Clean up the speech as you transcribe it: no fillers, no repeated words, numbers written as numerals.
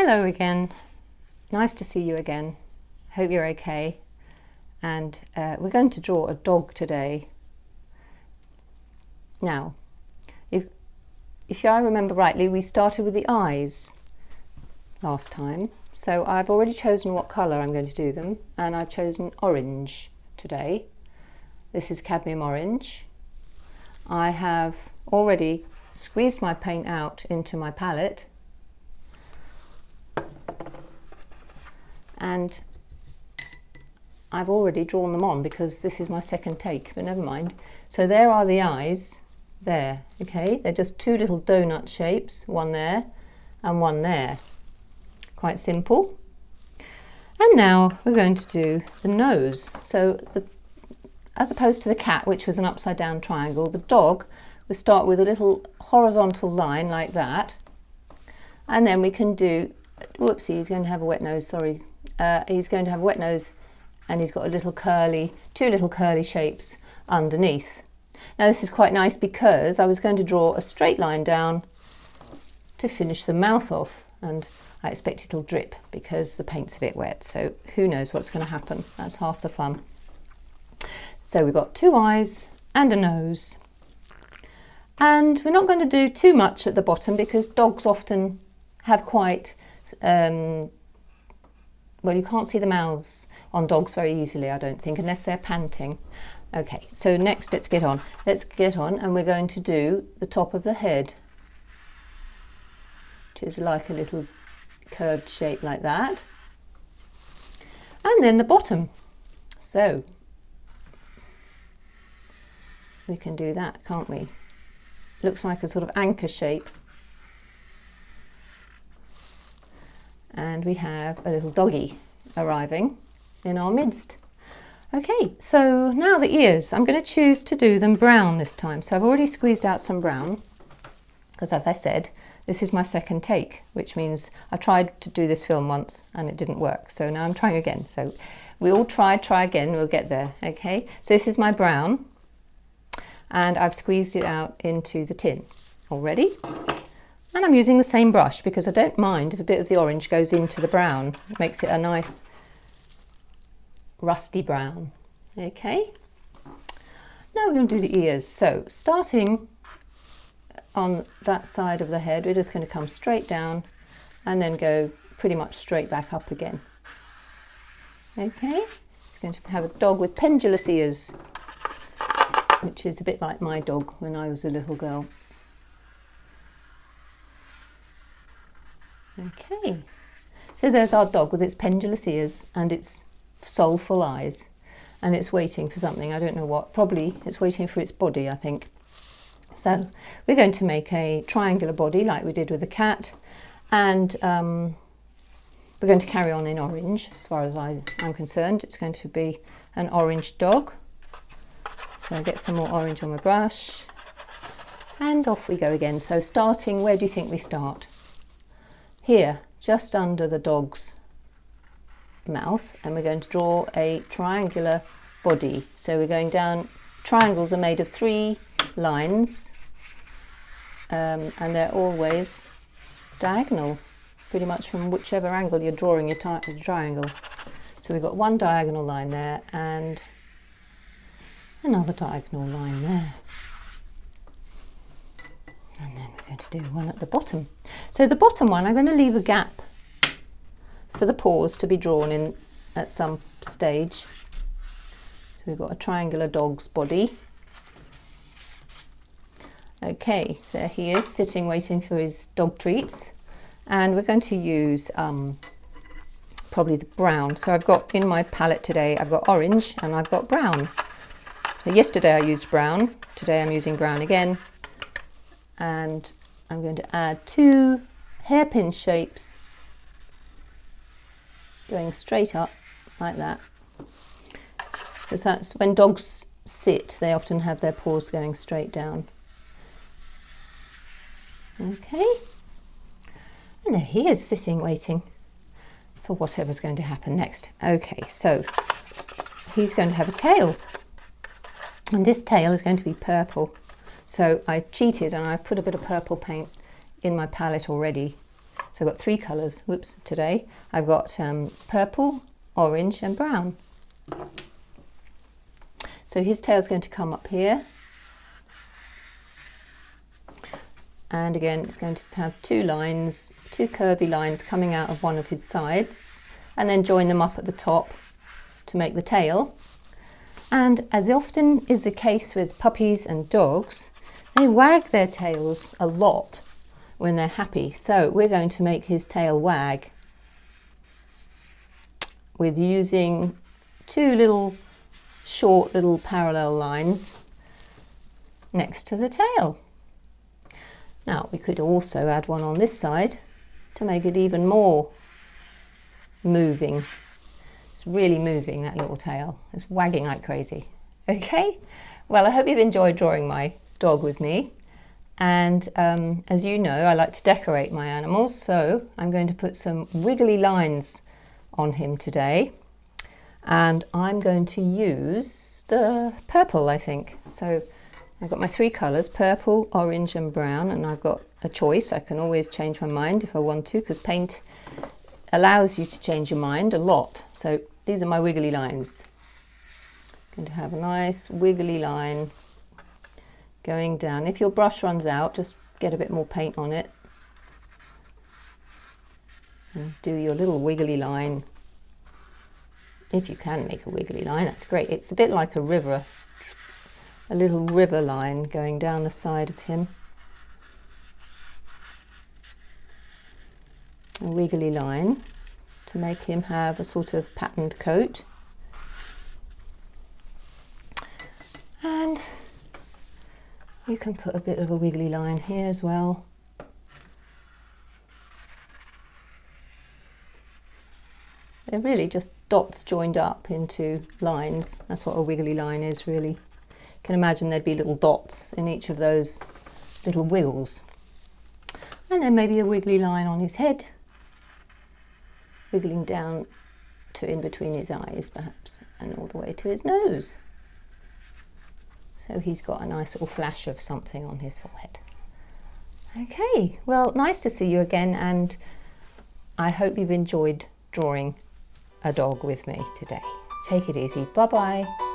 Hello again. Nice to see you again. Hope you're okay. And we're going to draw a dog today. Now, if I remember rightly, we started with the eyes last time. So I've already chosen what colour I'm going to do them, and I've chosen orange today. This is cadmium orange. I have already squeezed my paint out into my palette, and I've already drawn them on because this is my second take, but never mind. So there are the eyes there, okay? They're just two little donut shapes, one there and one there. Quite simple. And now we're going to do the nose. So as opposed to the cat, which was an upside down triangle, the dog, we start with a little horizontal line like that. And then we can do, whoopsie, he's going to have a wet nose, sorry. He's going to have a wet nose, and he's got a little curly, two little curly shapes underneath. Now this is quite nice because I was going to draw a straight line down to finish the mouth off, and I expect it'll drip because the paint's a bit wet, so who knows what's going to happen. That's half the fun. So we've got two eyes and a nose. And we're not going to do too much at the bottom because dogs often have quite, well, you can't see the mouths on dogs very easily, I don't think, unless they're panting. Okay, so next let's get on. Let's get on, and we're going to do the top of the head, which is like a little curved shape like that. And then the bottom. So we can do that, can't we? Looks like a sort of anchor shape. And we have a little doggy arriving in our midst. Okay, so now the ears. I'm going to choose to do them brown this time. So I've already squeezed out some brown because, as I said, this is my second take, which means I tried to do this film once and it didn't work. So now I'm trying again. So we all try again, we'll get there. Okay, so this is my brown, and I've squeezed it out into the tin already. And I'm using the same brush because I don't mind if a bit of the orange goes into the brown. It makes it a nice rusty brown. Okay. Now we're going to do the ears. So starting on that side of the head, we're just going to come straight down and then go pretty much straight back up again. Okay. It's going to have a dog with pendulous ears, which is a bit like my dog when I was a little girl. Okay, so there's our dog with its pendulous ears and its soulful eyes, and it's waiting for something, I don't know what, probably it's waiting for its body, I think. So we're going to make a triangular body like we did with the cat, and we're going to carry on in orange as far as I'm concerned. It's going to be an orange dog. So I get some more orange on my brush, and off we go again. So starting, where do you think we start? Here, just under the dog's mouth, and we're going to draw a triangular body. So we're going down, triangles are made of 3 lines, and they're always diagonal, pretty much from whichever angle you're drawing your triangle. So we've got one diagonal line there and another diagonal line there. And then we're going to do one at the bottom. So the bottom one, I'm going to leave a gap for the paws to be drawn in at some stage. So we've got a triangular dog's body. Okay, there he is, sitting waiting for his dog treats. And we're going to use probably the brown. So I've got in my palette today, I've got orange and I've got brown. So yesterday I used brown, today I'm using brown again. And I'm going to add 2 hairpin shapes going straight up like that, because that's when dogs sit, they often have their paws going straight down. Okay, and there he is, sitting waiting for whatever's going to happen next. Okay, so he's going to have a tail, and this tail is going to be purple. So I cheated and I've put a bit of purple paint in my palette already So I've got 3 colours, whoops, today. I've got purple, orange and brown. So his tail's going to come up here. And again, it's going to have 2 lines, 2 curvy lines coming out of one of his sides, and then join them up at the top to make the tail. And as often is the case with puppies and dogs, they wag their tails a lot when they're happy. So we're going to make his tail wag with using 2 little short little parallel lines next to the tail. Now we could also add one on this side to make it even more moving. It's really moving, that little tail. It's wagging like crazy. Okay, well, I hope you've enjoyed drawing my dog with me. And as you know, I like to decorate my animals, so I'm going to put some wiggly lines on him today. And I'm going to use the purple, I think. So I've got my 3 colours, purple, orange and brown, and I've got a choice. I can always change my mind if I want to, because paint allows you to change your mind a lot. So these are my wiggly lines. I'm going to have a nice wiggly line going down. If your brush runs out, just get a bit more paint on it and do your little wiggly line. If you can make a wiggly line, that's great. It's a bit like a river, a little river line going down the side of him. A wiggly line to make him have a sort of patterned coat. And you can put a bit of a wiggly line here as well. They're really just dots joined up into lines. That's what a wiggly line is, really. You can imagine there'd be little dots in each of those little wiggles. And then maybe a wiggly line on his head, wiggling down to in between his eyes perhaps, and all the way to his nose. So he's got a nice little flash of something on his forehead. Okay, well, nice to see you again, and I hope you've enjoyed drawing a dog with me today. Take it easy. Bye-bye.